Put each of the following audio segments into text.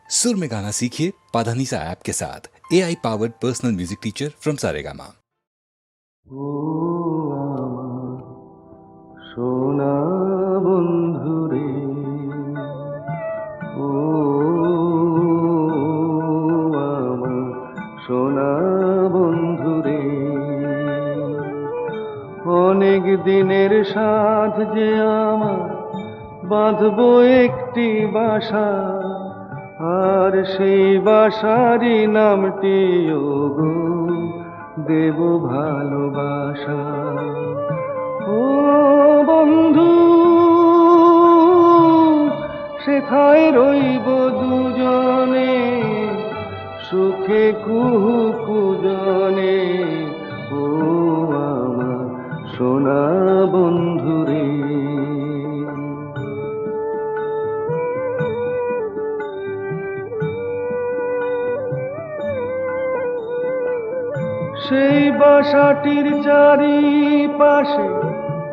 सुर में गाना सीखिए पाधानीसा ऐप के साथ। AI powered personal music teacher from Saregama. সোনা বন্ধুরে ও আমার সোনা বন্ধুরে, অনেক দিনের সাথ যে আমার বাঁধবো একটি বাসা, আর সেই বাসারই নামটি ওগো দেব ভালোবাসা। ও বন্ধু, সেথায় রইব দুজনে সুখে কুহু কুজনে। ও আমার সোনা বন্ধুরে, সেই বাসাটির চারিপাশে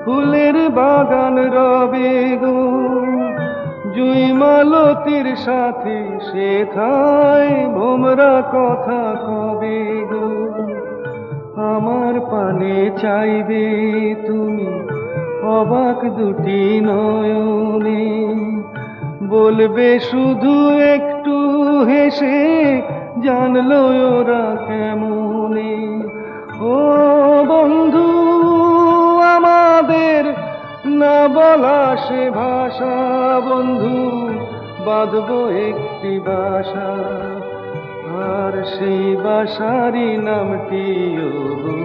ফুলের বাগান রবে গো, জুঁইমালতির সাথে সেথায় ভোমরা কথা কবে গো। আমার পানে চাইবে তুমি অবাক দুটি নয়নে, বলবে শুধু একটু হেসে জানলো ওরা কেমনে। ও বন্ধু, আমাদের না বলা সে ভাষা, বন্ধু বাঁধবো একটি বাসা, আর সেই বাসারই নামটি ওগো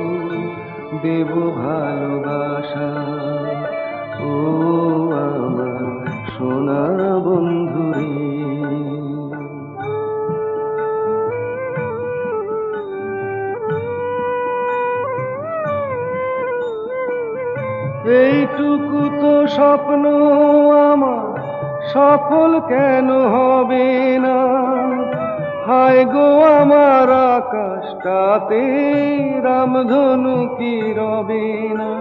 দেব ভালোবাসা। ও আমার সোনা বন্ধুরে, এইটুকু তো স্বপ্ন আমার সফল কেন হবে না? হায় গো আমার আকাশটাতে রামধনু কি রবে না?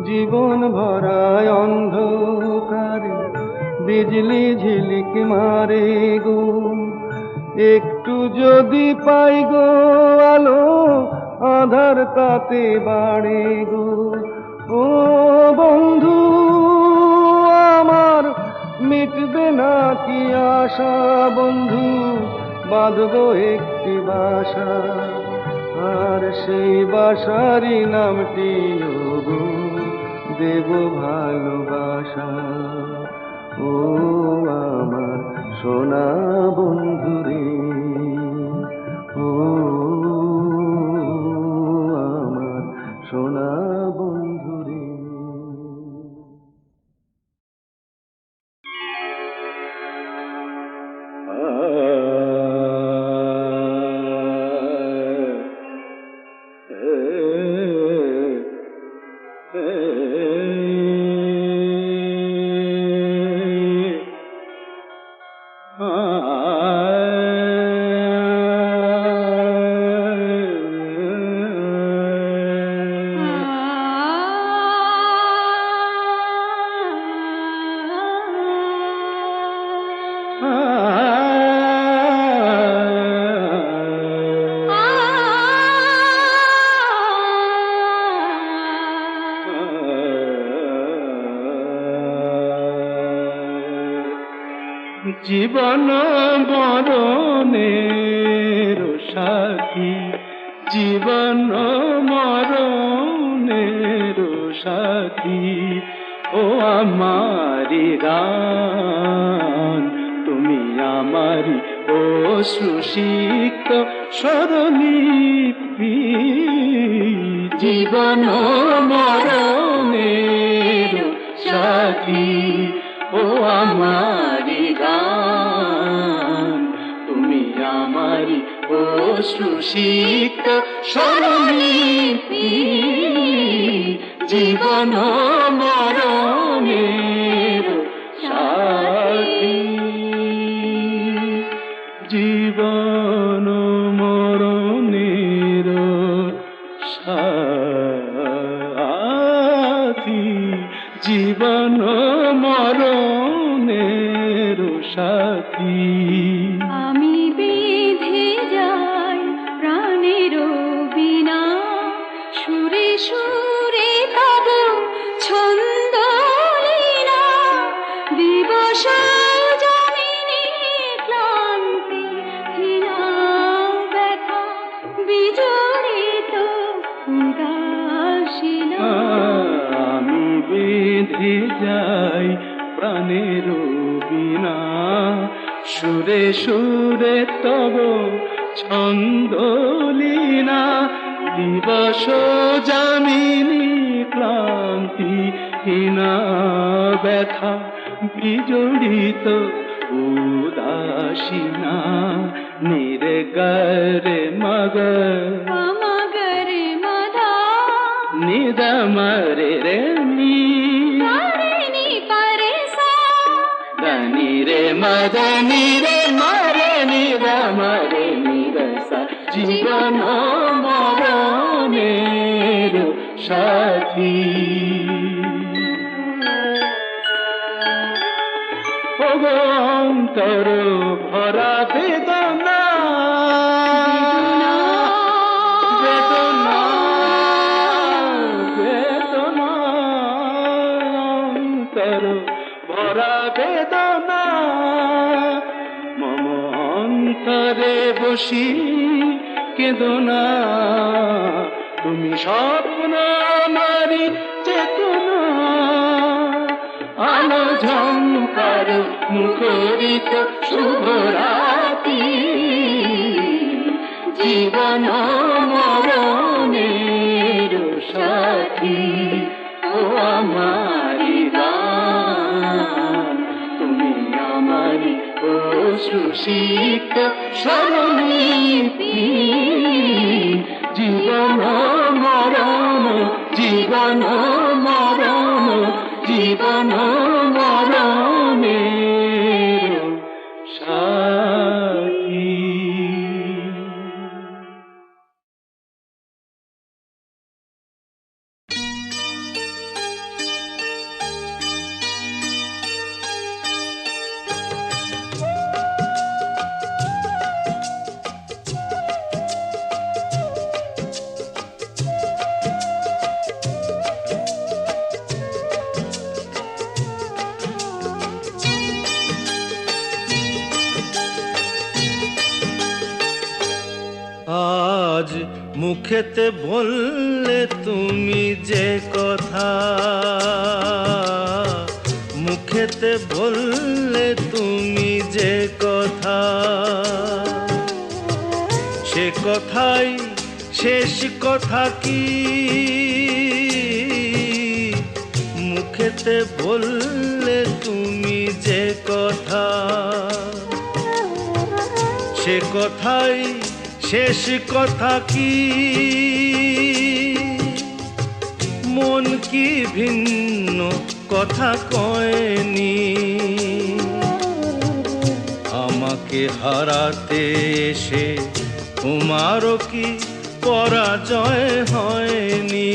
জীবন ভরায় অন্ধকারে বিজলি ঝিলিক মারে গো, একটু যদি পাই গো আলো আধার তাতে বাড়ে গো। ও বন্ধু, আমার মিটবে না কি আশা, বন্ধু বাঁধবো একটি বাসা, আর সেই বাসারই নামটি ওগো দেব ভালোবাসা। ও আমার সোনা বন্ধুরে, ও আমার সোনা বন্ধুরে। জীবন মরণের সাথী, জীবন মরণের সাথী, ও আমারি গান তুমি আমারি অশ্রুসিক্ত স্বরলিপি। জীবন মরণের সাথী, ও আমারি গান তুমি আমারি অশ্রুসিক্ত স্বরলিপি। জীবন মরণের সাথী, জীবন মরণের সাথী, জীবন মরণের সাথী। সুরে সুরে তব ছন্দলীনা দিবস যামিনী ক্লান্তিহীনা ব্যথা বিজড়িত উদাসীনা নির্গরে মগর মগরে মধা নিদমরে রে নি নি পরে সা దని রে মদনি রে মরে নিদমরে নিরস জীবন মরণের সাথী অন্তর ভরা বেদনা বেদনা বেদনা অন্তর ভরা বেদনা মম অন্তরে বসি কেদনা তুমি স্বপ্ন আমারি চেতনা আলো ঝঙ্কার মুখরিত শুভরাতি জীবন মরণের সাথী ও আমারি গান তুমি আমারি অশ্রুসিক্ত স্মরণীতি জীবন মরণ জীবন মরণ জীবন মরণের সাথী। আজ মুখেতে বললে তুমি যে কথা, মুখেতে বললে তুমি যে কথা, সে কথাই শেষ কথা কি? মুখেতে বললে তুমি যে কথা, সে কথাই শেষ কথা কি? মন কি ভিন্ন কথা কয়নি? আমাকে হারাতে এসে তোমারও কি পরাজয় হয়নি?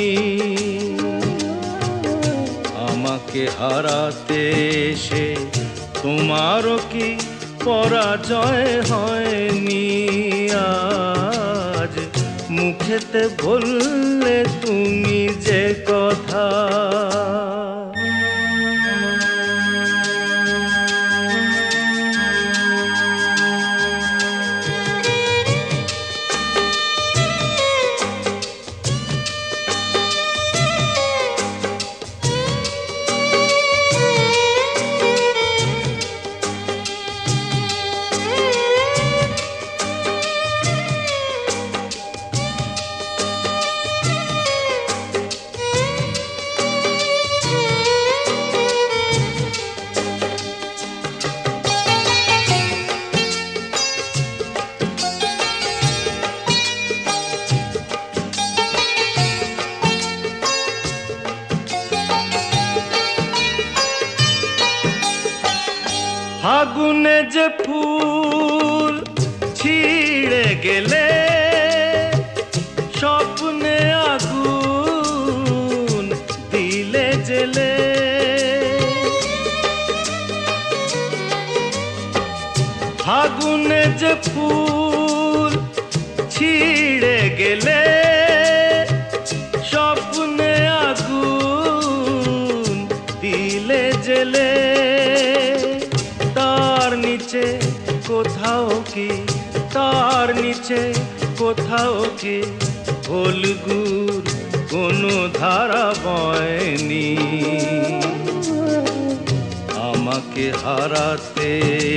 আমাকে হারাতে এসে তোমারও কি পরাজয় হয়নি? আজ মুখেতে বললে তুমি যে কথা, ফাগুনে যে ফুল ছিঁড়ে গেলে স্বপ্নে আগুন দিলে জেলে, ফাগুনে যে ফুল ছিঁড়ে গেলে স্বপ্নে আগুন দিলে জেলে, তার নিচে কোথাও কি, তার নিচে কোথাও কি ফলগুর কোনো ধারা বয়নি? আমাকে হারাতে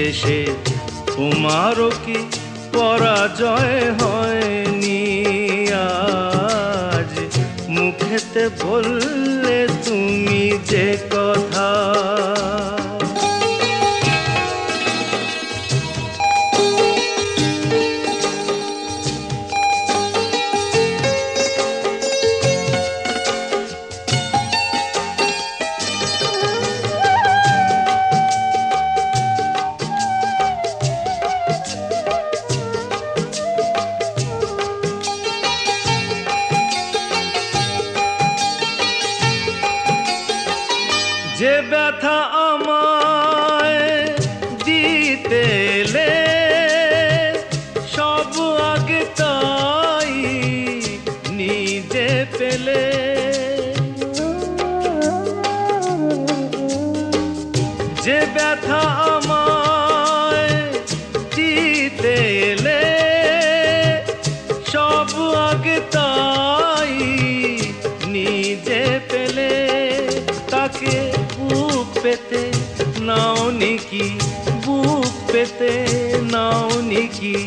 এসে তোমারও কি পরাজয় হয়নি আজ মুখেতে বললে তুমি যে কথা যে ব্যথা আমায় দিতে এলে সব আগে তাই নিজে পেলে যে ব্যথা আমায় দিতে এলে সব আগে তাই নিজে পেলে তাকে বুক পেতে নাও নিকি বুক পেতে নাও নিকি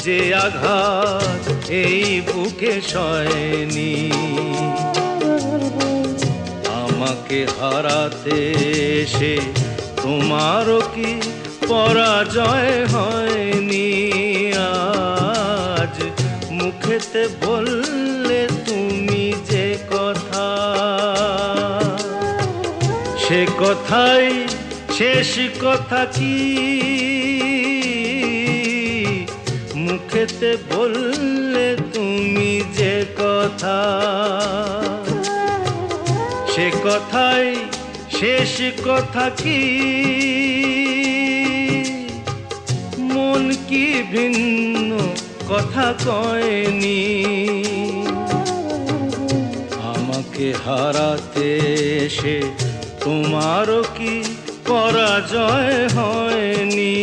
যে আঘাত এই বুকে সয়নি আমাকে হারাতে এসে তোমারও কি পরাজয় হয়নি আজ মুখেতে বললে তুমি যে কথা সে কথাই শেষ কথা কি মুখেতে বললে তুমি যে কথা সে কথাই শেষ কথা কি মন কি ভিন্ন কথা কয়নি আমাকে হারাতে এসে তোমারও কি পরাজয় হয়নি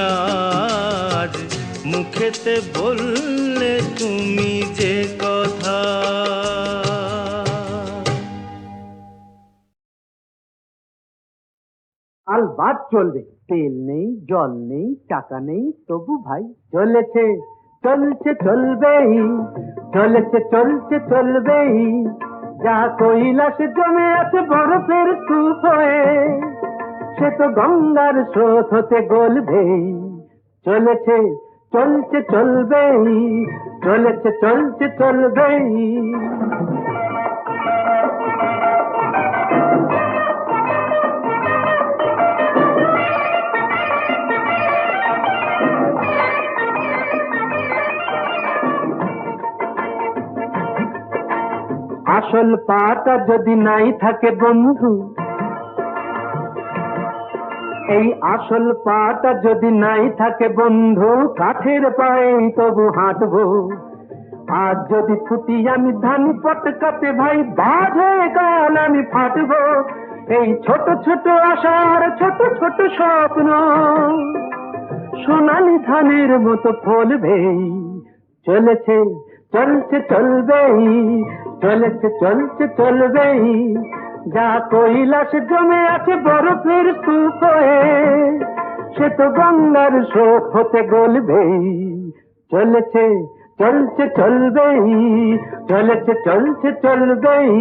আজ মুখেতে বললে তুমি যে কথা আলবাত চলবে তেল নেই জল নেই টাকা নেই তবু ভাই চলেছে চলছে চলবেই চলেছে চলছে চলবেই যা কৈলাসে জমে আছে বরফের স্তূপ হয়ে সে তো গঙ্গার স্রোত হতে গলবেই চলেছে চলছে চলবেই চলেছে চলছে চলবেই আসল পাটা যদি নাই থাকে বন্ধু এই আসল পাটা যদি নাই থাকে বন্ধু কাঠের পায়ে তবু হাঁটবো আজ যদি ছুটি আমি ধান পটকাতে ভাই বাজ হয়ে কাল আমি ফাটবো এই ছোট ছোট আশার ছোট ছোট স্বপ্ন সোনালি ধানের মতো ফলবেই চলেছে চলছে চলবেই চলেছে চলছে চলবেই যা কৈলাস জমে আছে বরফের স্তূপ হয়ে সে তো গঙ্গার স্রোত হতে গলবেই চলেছে চলছে চলবেই চলেছে চলছে চলবেই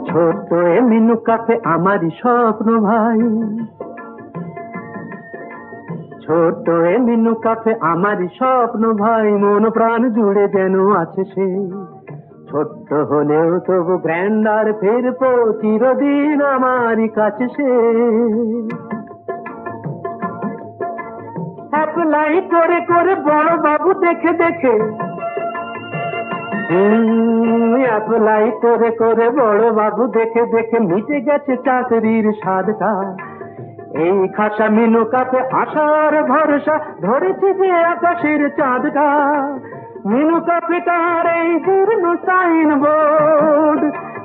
ছোট এ মিনু কাফে আমারই স্বপ্ন ভাই ছোট এ মিনু কাফে আমারই স্বপ্ন ভাই মন প্রাণ জুড়ে যেন আছে সে ছোট্ট হলেও তবু গ্র্যান্ডার ফিরবো চিরদিন আমারই কাছে সে অ্যাপ্লাই করে করে বড় বাবু দেখে দেখে অ্যাপ্লাই করে করে বড় বাবু দেখে দেখে মিটে গেছে চাকরির স্বাদটা এই খাসা মিনু কাপে আশার ভরসা ধরেছে যে আকাশের চাঁদটা মিনু কাপে তার এই জীর্ণ সাইন বোর্ড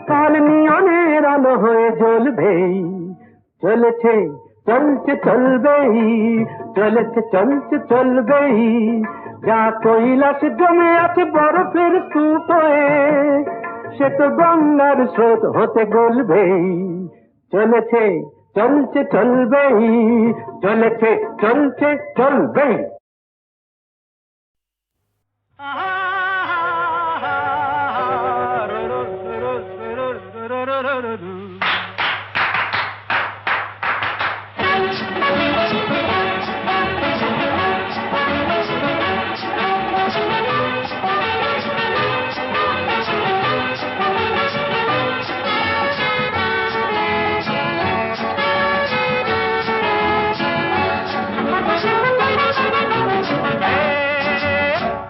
কাল নিয়নের আলো হয়ে জ্বলবেই চলেছে চলছে চলবেই চলেছে চলছে চলবেই যা কৈলাস জমে আছে বরফের স্তূপ হয়ে, সে তো গঙ্গার স্রোত হতে গলবেই। চলেছে চলছে চলবেই, চলেছে চলছে চলবেই।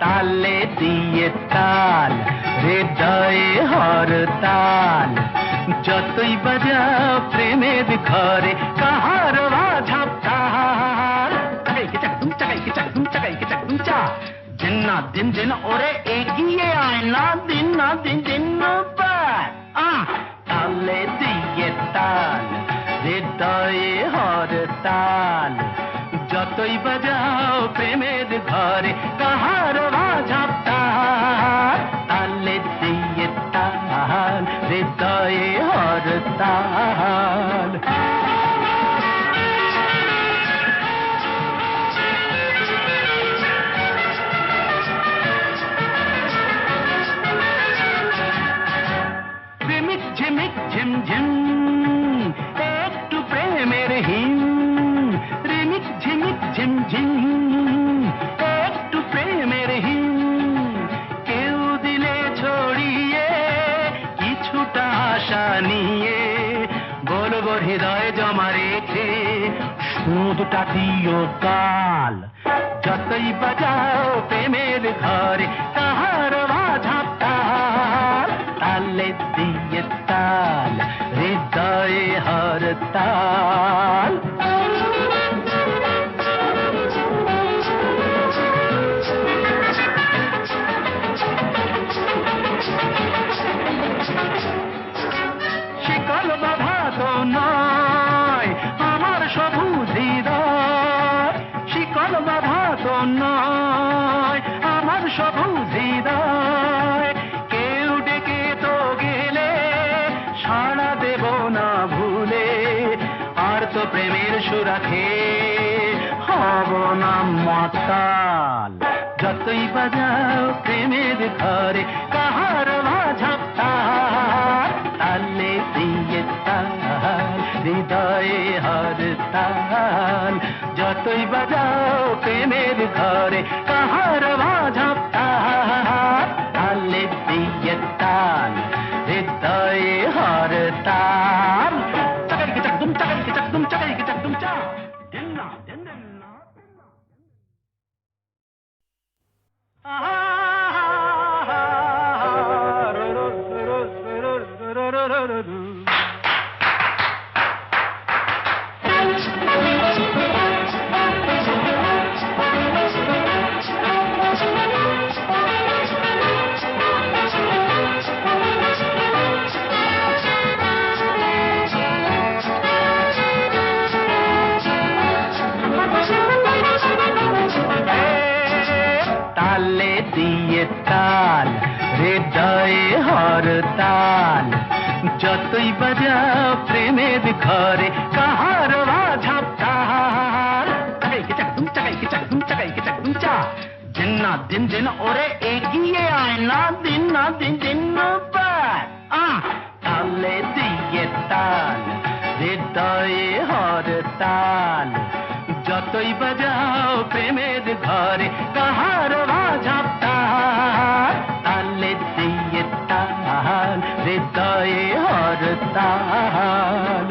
তালে দিয়ে তাল, হৃদয়ে হরতাল, যতই বাজাও প্রেমের ঘরে কাহার বাঝাব তাল। চাকাইকে চাকদুম চাকাইকে চাকদুম চাকাইকে চাকদুম চা, দিন না দিন দিন ওরে এগিয়ে আয় না দিন না দিন দিন পার। তালে দিয়ে তাল, হৃদয়ে হরতাল, যতই বাজাও প্রেমের ঘরে কাহার বাজাব তাল। তালে দিয়ে তাল, হৃদয়ে হরতাল। প্রেমিক ঝিমিক ঝিমঝিম, একটু প্রেমের হিম। রিমিক ঝিমিক ঝিমঝিম, একটু প্রেমের হিম। কেউ দিলে ছড়িয়ে কিছুটা আশা নিয়ে, বলবো হৃদয় জমা রেখে সুদটা দিও কাল। যতই বাজাও প্রেমের ঘরে তাহার বাঝাব তাল। তালে দিয়ে তাল, হৃদয়ে হরতাল। শিকল বাধা তো নয় আমার সবুজ হৃদয়, শিকল বাধা তো নয় আমার সবুজ হৃদয়। কেউ ডেকে তো গেলে সাড়া দেব না ভুলে, আর তো প্রেমের সুরাখে হব না মাতাল। যতই বাজাও প্রেমের ঘরে কাহার বাঝাব তাল। তালে দিয়ে তাল, হৃদয়ে হরতাল, যতই বাজাও প্রেমের ঘরে কাহার বাঝাব তাল। তালে দিয়ে তাল, হৃদয়ে হরতাল। চাকাইকে চাকদুম চাকাইকে চাকদুম চাকাইকে চাকদুম চা, দিন না দিন দিন না। তালে দিয়ে তাল, হৃদয়ে হরতাল, যতই বাজাও প্রেমের ঘরে কাহার বাঝাব তাল। চাকাইকে চাকদুম চাকাইকে চাকদুম চাকাইকে চাকদুম চা, দিন না দিন দিন ওরে এগিয়ে আয় না দিন না দিন দিন পার। তালে দিয়ে তাল, হৃদয়ে হরতাল, যতই বাজাও প্রেমের ঘরে কাহার বাঝাব তাল। তালে দিয়ে তাল, হৃদয়ে হরতাল।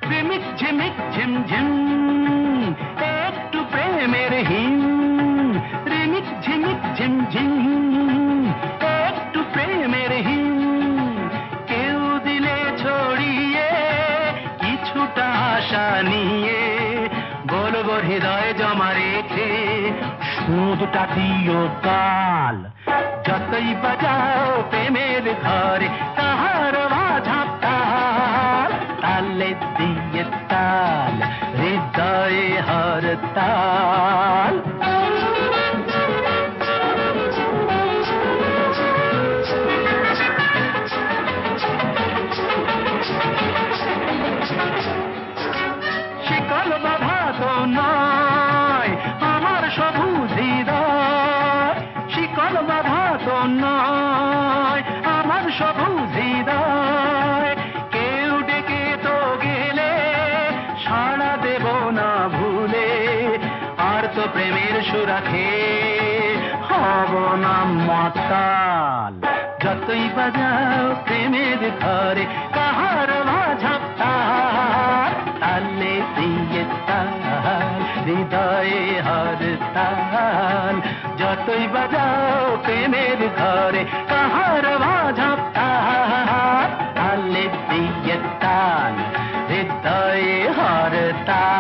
প্রেমিক ঝিমিক ঝিমঝিম, একটু প্রেমের হিম। রিমিক ঝিমিক ঝিমঝিম, একটু প্রেমের হিম। কেউ দিলে ছড়িয়ে কিছুটা আশা নিয়ে, বলবো হৃদয় জমা রেখে সুদটা দিও কাল। যতই বাজাও প্রেমের ঘরে তাহার বাঝাপ তাল, তালে দিয়ে তাল হৃদয়ে হর তাল। শিকল বাধা তো নয় আমার সবুজ হৃদয়, শিকল বাধা তো নয় আমার সবুজ হৃদয়। কেউ ডেকে তো গেলে সাড়া দেব না ভুলে, আর তো প্রেমের সুরাখে হব না মাতাল। যতই বাজাও প্রেমের ঘরে কাহার বাঝাপ তাল, তালে দিয়ে তাল হৃদয়ে হর তাল। যতই বাজাও প্রেমের ঘরে কাহার বাঝাপ তাল, তালে দিয়ে তাল হৃদয়ে হর তাল।